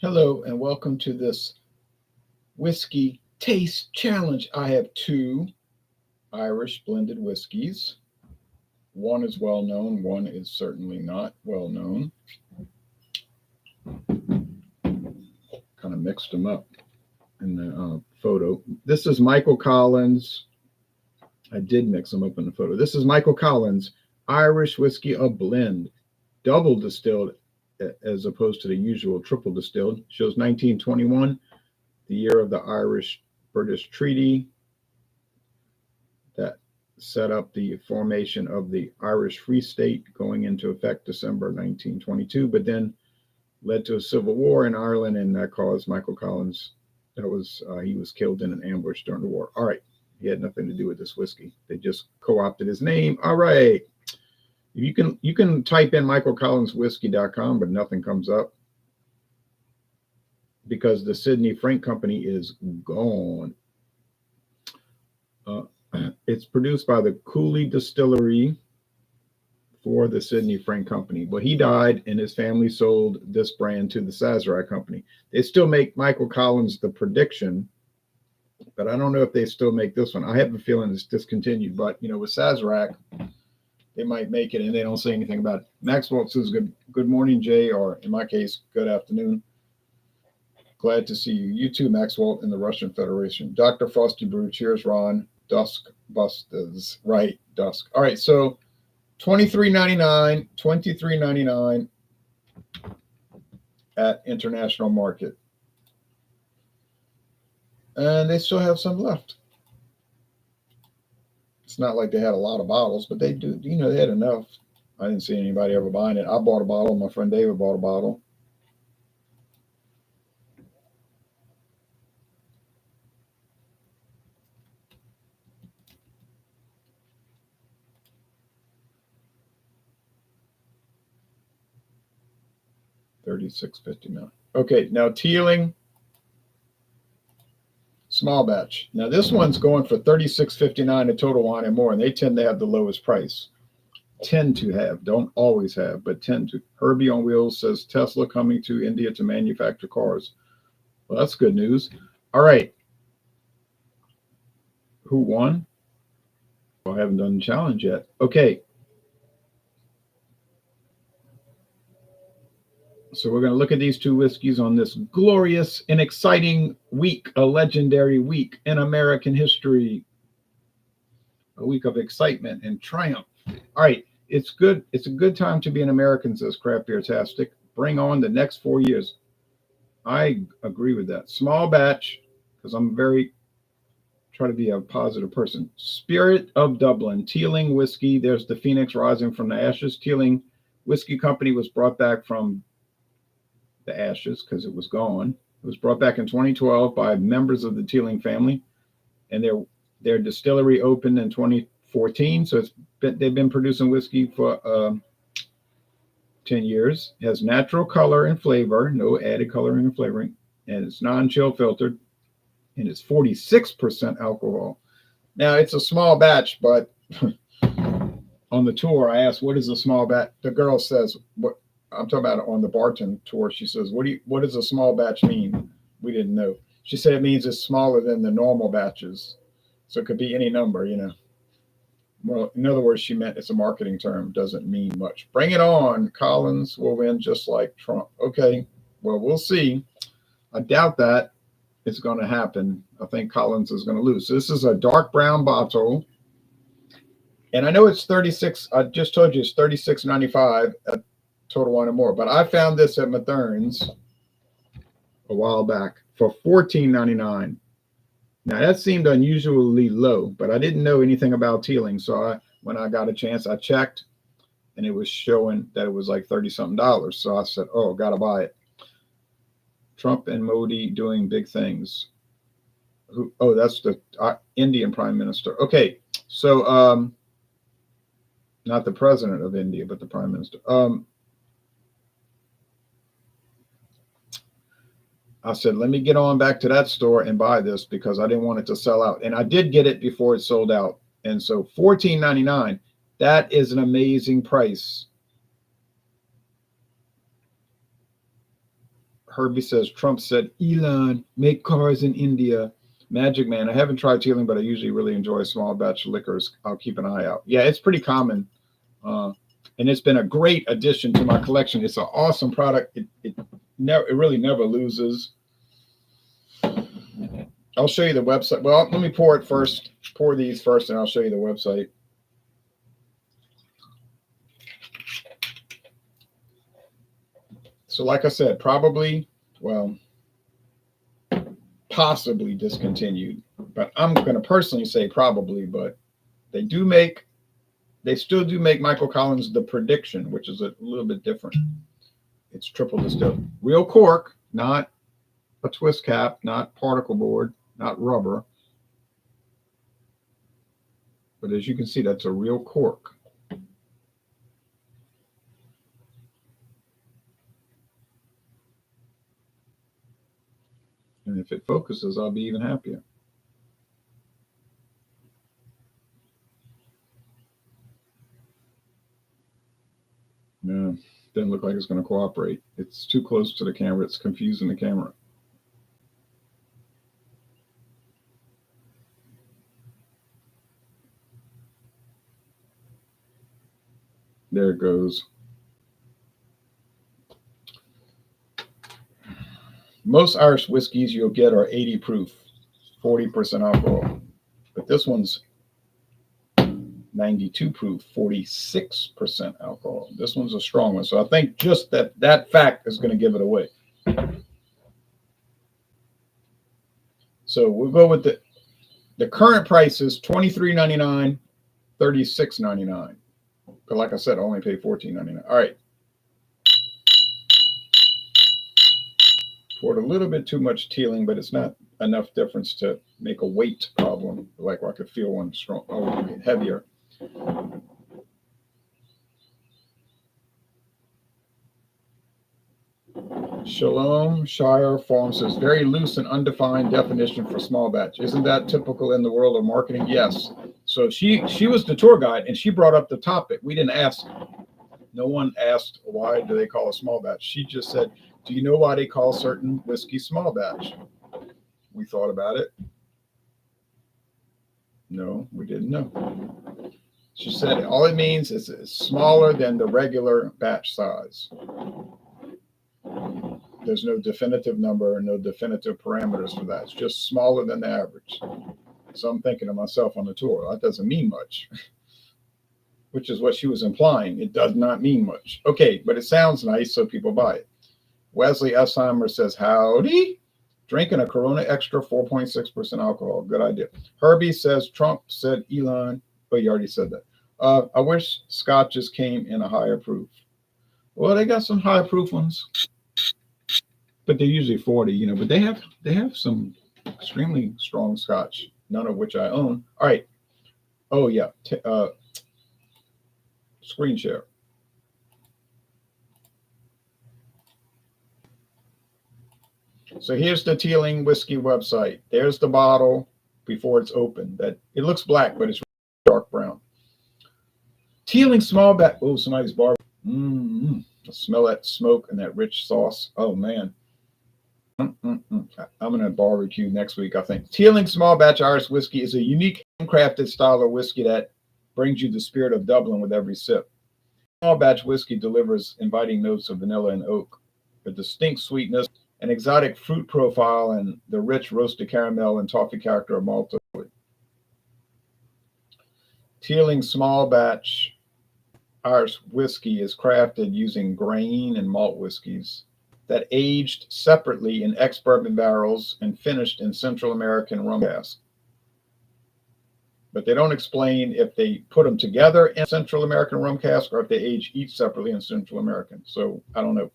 Hello and welcome to this whiskey taste challenge. I have two Irish blended whiskeys. One is well known, one is certainly not well known. Kind of mixed them up in the photo. This is Michael Collins. I did mix them up in the photo. This is Michael Collins Irish whiskey, a blend, double distilled as opposed to the usual triple distilled. Shows 1921, the year of the Irish British Treaty that set up the formation of the Irish Free State, going into effect December 1922, but then led to a civil war in Ireland, and that caused Michael Collins. He was killed in an ambush during the war. All right, he had nothing to do with this whiskey. They just co-opted his name. All right, you can type in michaelcollinswhiskey.com, but nothing comes up because the Sidney Frank Company is gone. It's produced by the Cooley Distillery for the Sidney Frank Company, but he died and his family sold this brand to the Sazerac Company. They still make Michael Collins the Prediction, but I don't know if they still make this one. I have a feeling it's discontinued, but with Sazerac, they might make it and they don't say anything about it. Maxwell says good morning, Jay, or in my case, good afternoon. Glad to see you. You too, Maxwell, in the Russian Federation. Dr. Frosty Brew, cheers, Ron. Dusk Busters, right? Dusk. All right, so $23.99 at International Market, and they still have some left. It's not like they had a lot of bottles, but they do. They had enough. I didn't see anybody ever buying it. I bought a bottle. My friend David bought a bottle. $36.59. Okay, now Teeling Small Batch. Now this one's going for $36.59 a total wine and more, and they tend to have the lowest price. Don't always have, but tend to. Herbie on Wheels says Tesla coming to India to manufacture cars. Well, that's good news. All right. Who won? Well, I haven't done the challenge yet. Okay. So we're going to look at these two whiskeys on this glorious and exciting week, a legendary week in American history, a week of excitement and triumph. All right, it's good. It's a good time to be an American, says Craft Beer-tastic. Bring on the next 4 years. I agree with that. Small batch, because I'm try to be a positive person. Spirit of Dublin, Teeling whiskey. There's the phoenix rising from the ashes. Teeling Whiskey Company was brought back from the ashes because it was gone. It was brought back in 2012 by members of the Teeling family, and their distillery opened in 2014. So they've been producing whiskey for 10 years. It has natural color and flavor, no added coloring and flavoring, and it's non-chill filtered, and it's 46% alcohol. Now it's a small batch, but on the tour I asked, what is a small batch? The girl says, what I'm talking about on the Barton tour. She says, what does a small batch mean? We didn't know. She said it means it's smaller than the normal batches. So it could be any number, Well, in other words, she meant it's a marketing term, doesn't mean much. Bring it on. Collins will win just like Trump. Okay, well, we'll see. I doubt that it's going to happen. I think Collins is going to lose. So this is a dark brown bottle. And I know it's 36. I just told you it's $36.95 at Total Wine and More. But I found this at Mathern's a while back for $14.99. Now that seemed unusually low, but I didn't know anything about Teeling. So when I got a chance, I checked, and it was showing that it was like $30-something. So I said, "Oh, gotta buy it." Trump and Modi doing big things. Oh, that's the Indian Prime Minister. Okay, so not the president of India, but the Prime Minister. I said, let me get on back to that store and buy this because I didn't want it to sell out. And I did get it before it sold out. And so $14.99, that is an amazing price. Herbie says Trump said, Elon, make cars in India. Magic Man, I haven't tried Teeling, but I usually really enjoy small batch liquors. I'll keep an eye out. Yeah, it's pretty common. And it's been a great addition to my collection. It's an awesome product. It really never loses. I'll show you the website. Well, let me pour it first. Pour these first, and I'll show you the website. So like I said, probably, well, possibly discontinued. But I'm going to personally say probably, but they still do make Michael Collins the Prediction, which is a little bit different. It's triple distilled. Real cork, not a twist cap, not particle board, not rubber. But as you can see, that's a real cork. And if it focuses, I'll be even happier. No, doesn't look like it's going to cooperate. It's too close to the camera. It's confusing the camera. There it goes. Most Irish whiskeys you'll get are 80 proof, 40% alcohol. But this one's 92 proof, 46% alcohol. This one's a strong one. So I think just that fact is going to give it away. So we'll go with the current price is $23.99, $36.99. But like I said, I only paid $14.99. All right. Poured a little bit too much Teeling, but it's not enough difference to make a weight problem. Like I could feel one strong, heavier. Shalom Shire Farm says very loose and undefined definition for small batch. Isn't that typical in the world of marketing? Yes. So she was the tour guide and she brought up the topic. We didn't ask. No one asked why do they call a small batch. She just said, do you know why they call certain whiskey small batch? We thought about it. No, we didn't know. She said all it means is it's smaller than the regular batch size. There's no definitive number, no definitive parameters for that. It's just smaller than the average. So I'm thinking to myself on the tour, that doesn't mean much, which is what she was implying. It does not mean much. Okay, but it sounds nice, so people buy it. Wesley Essheimer says, howdy. Drinking a Corona Extra 4.6% alcohol. Good idea. Herbie says, Trump said Elon. Oh, you already said that. I wish scotches came in a higher proof. Well, they got some high proof ones, but they're usually 40, but they have some extremely strong scotch, none of which I own. All right. Oh, yeah. Screen share. So here's the Teeling whiskey website. There's the bottle before it's open. That it looks black, but it's dark brown. Teeling Small Batch. Oh, somebody's barbecuing. I smell that smoke and that rich sauce. Oh man. I'm gonna barbecue next week, I think. Teeling Small Batch Irish whiskey is a unique handcrafted style of whiskey that brings you the spirit of Dublin with every sip. Small batch whiskey delivers inviting notes of vanilla and oak, a distinct sweetness, an exotic fruit profile, and the rich roasted caramel and toffee character of malt. Teeling Small Batch Irish whiskey is crafted using grain and malt whiskeys that aged separately in ex-bourbon barrels and finished in Central American rum casks. But they don't explain if they put them together in Central American rum cask or if they age each separately in Central American. So I don't know.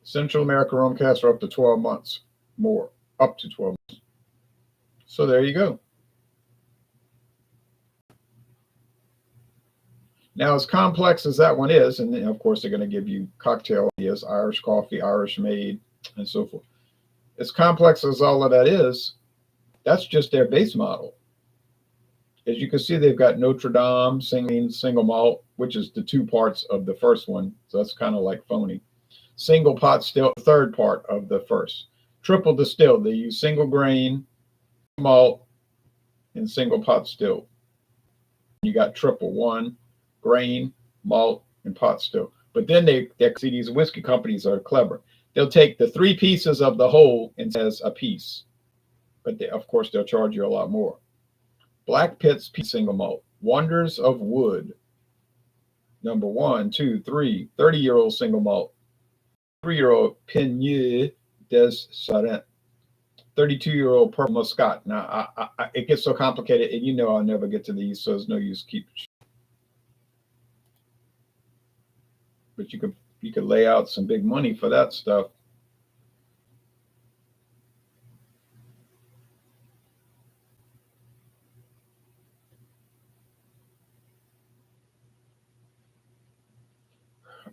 Central American rum casks are up to 12 months more, up to 12 months. So there you go. Now, as complex as that one is, and then of course they're going to give you cocktail ideas, Irish coffee, Irish made, and so forth. As complex as all of that is, that's just their base model. As you can see, they've got Notre Dame single malt, which is the two parts of the first one. So that's kind of like phony. Single pot still, third part of the first. Triple distilled, they use single grain, malt, and single pot still. You got triple, one grain, malt, and pot still. But then they see these whiskey companies are clever. They'll take the three pieces of the whole and says a piece. But they, of course, they'll charge you a lot more. Black Pit's single malt. Wonders of Wood. Number 1, 2, 3. 30-year-old single malt. 3-year-old Peigneux des Sarents. 32-year-old purple Muscat. Now, it gets so complicated, and you know I'll never get to these, so there's no use keep. But you could lay out some big money for that stuff.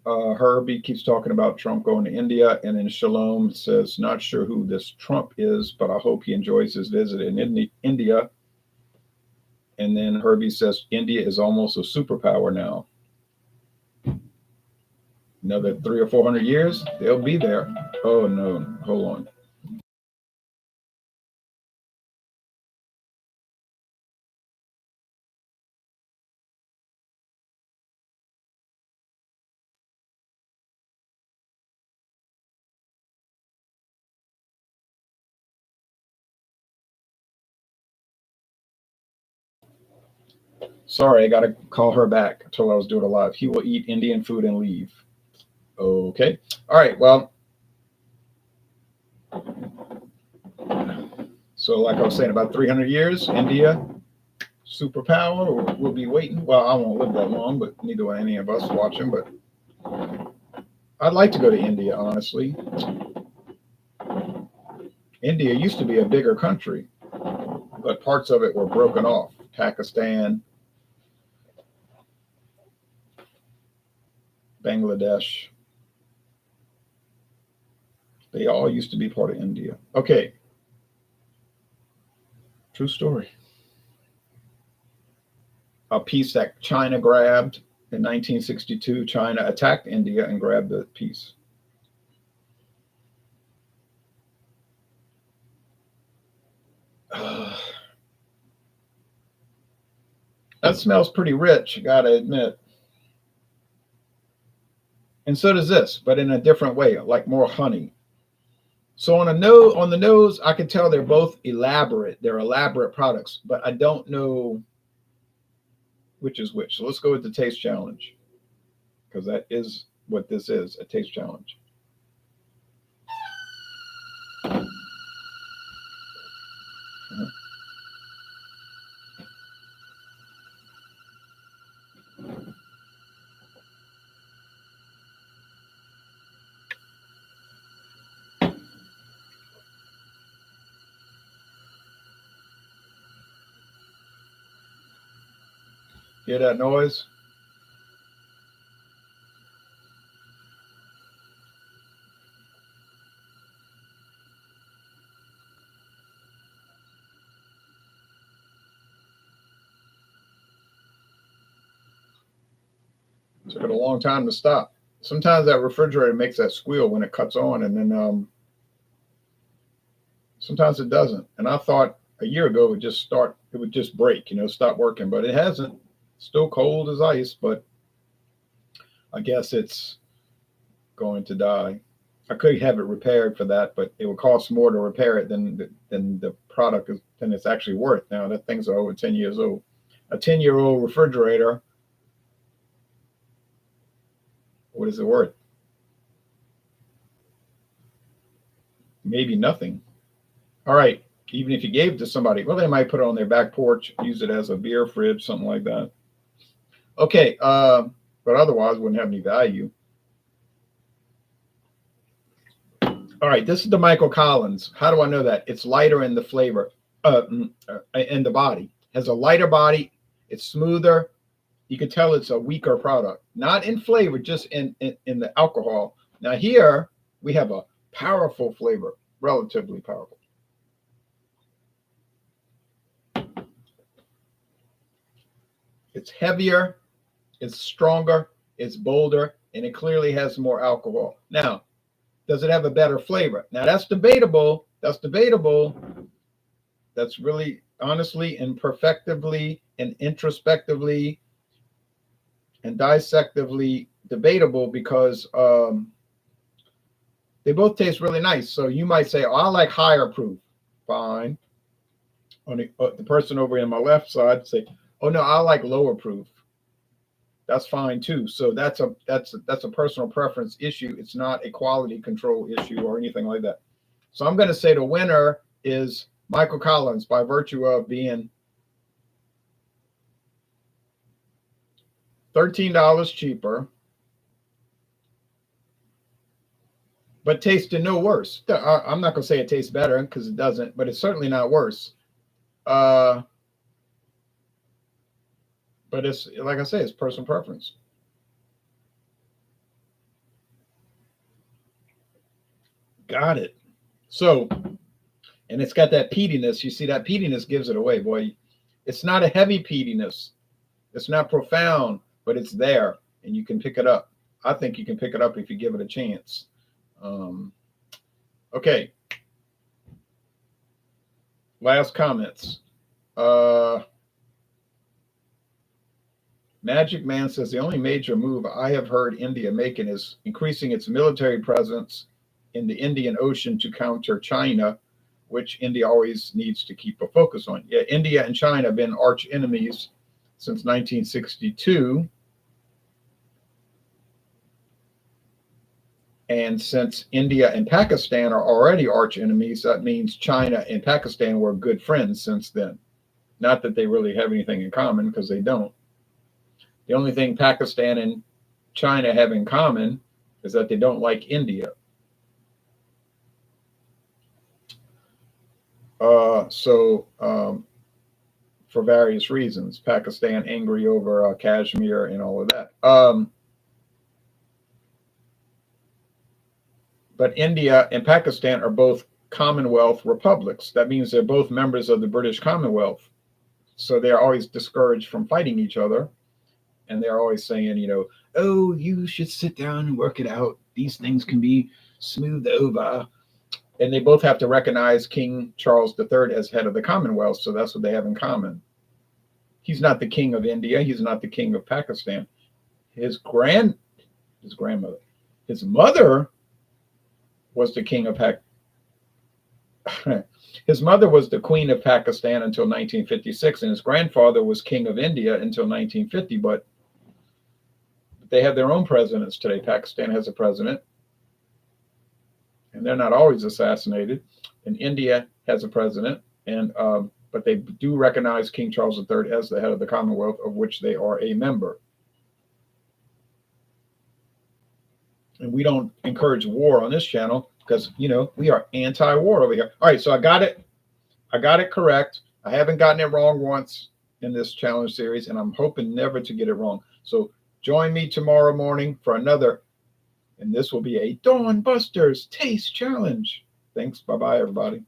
Herbie keeps talking about Trump going to India, and then Shalom says, not sure who this Trump is, but I hope he enjoys his visit in India. And then Herbie says, India is almost a superpower now. Another 300 or 400 years, they'll be there. Oh, no, hold on. Sorry, I got to call her back. I told her I was doing a live. He will eat Indian food and leave. Okay. All right. Well, so like I was saying, about 300 years, India, superpower, we'll be waiting. Well, I won't live that long, but neither will any of us watching. But I'd like to go to India, honestly. India used to be a bigger country, but parts of it were broken off. Pakistan, Bangladesh. They all used to be part of India. Okay. True story. A piece that China grabbed in 1962. China attacked India and grabbed the piece. That smells pretty rich, gotta admit. And so does this, but in a different way, like more honey. So on the nose, I can tell they're both elaborate. They're elaborate products, but I don't know which is which. So let's go with the taste challenge, because that is what this is, a taste challenge. Hear that noise? Took it a long time to stop. Sometimes that refrigerator makes that squeal when it cuts on, and then sometimes it doesn't. And I thought a year ago it would just break, stop working, but it hasn't. Still cold as ice, but I guess it's going to die. I could have it repaired for that, but it would cost more to repair it than the product is than it's actually worth. Now that things are over 10 years old. A 10-year-old refrigerator, what is it worth? Maybe nothing. All right. Even if you gave it to somebody, well, they might put it on their back porch, use it as a beer fridge, something like that. Okay. But otherwise wouldn't have any value. All right, this is the Michael Collins. How do I know that? It's lighter in the flavor, in the body. Has a lighter body. It's smoother. You can tell it's a weaker product. Not in flavor, just in the alcohol. Now here we have a powerful flavor, relatively powerful. It's heavier, it's stronger, it's bolder, and it clearly has more alcohol. Now, does it have a better flavor? Now, that's debatable. That's debatable. That's really, honestly, and perfectively, and introspectively, and dissectively debatable, because they both taste really nice. So you might say, oh, I like higher proof. Fine. On the person over in my left side say, oh no, I like lower proof. That's fine too. So that's a personal preference issue. It's not a quality control issue or anything like that. So I'm going to say the winner is Michael Collins by virtue of being $13 cheaper, but tasting no worse. I'm not going to say it tastes better because it doesn't, but it's certainly not worse. But it's, like I say, it's personal preference. Got it. So, and it's got that peatiness. You see, that peatiness gives it away, boy. It's not a heavy peatiness. It's not profound, but it's there, and you can pick it up. I think you can pick it up if you give it a chance. Okay. Last comments. Magic Man says the only major move I have heard India making is increasing its military presence in the Indian Ocean to counter China, which India always needs to keep a focus on. Yeah, India and China have been arch enemies since 1962. And since India and Pakistan are already arch enemies, that means China and Pakistan were good friends since then. Not that they really have anything in common, because they don't. The only thing Pakistan and China have in common is that they don't like India. For various reasons, Pakistan angry over Kashmir and all of that. But India and Pakistan are both Commonwealth republics. That means they're both members of the British Commonwealth. So they're always discouraged from fighting each other. And they're always saying, you know, oh, you should sit down and work it out. These things can be smoothed over. And they both have to recognize King Charles III as head of the Commonwealth. So that's what they have in common. He's not the king of India. He's not the king of Pakistan. His grandmother, his mother was the king of his mother was the queen of Pakistan until 1956, and his grandfather was king of India until 1950. But they have their own presidents today. Pakistan has a president, and they're not always assassinated. And India has a president, and but they do recognize King Charles III as the head of the Commonwealth, of which they are a member. And we don't encourage war on this channel because, you know, we are anti-war over here. All right, so I got it correct. I haven't gotten it wrong once in this challenge series, and I'm hoping never to get it wrong. So join me tomorrow morning for another, and this will be a Dawn Busters Taste Challenge. Thanks. Bye-bye, everybody.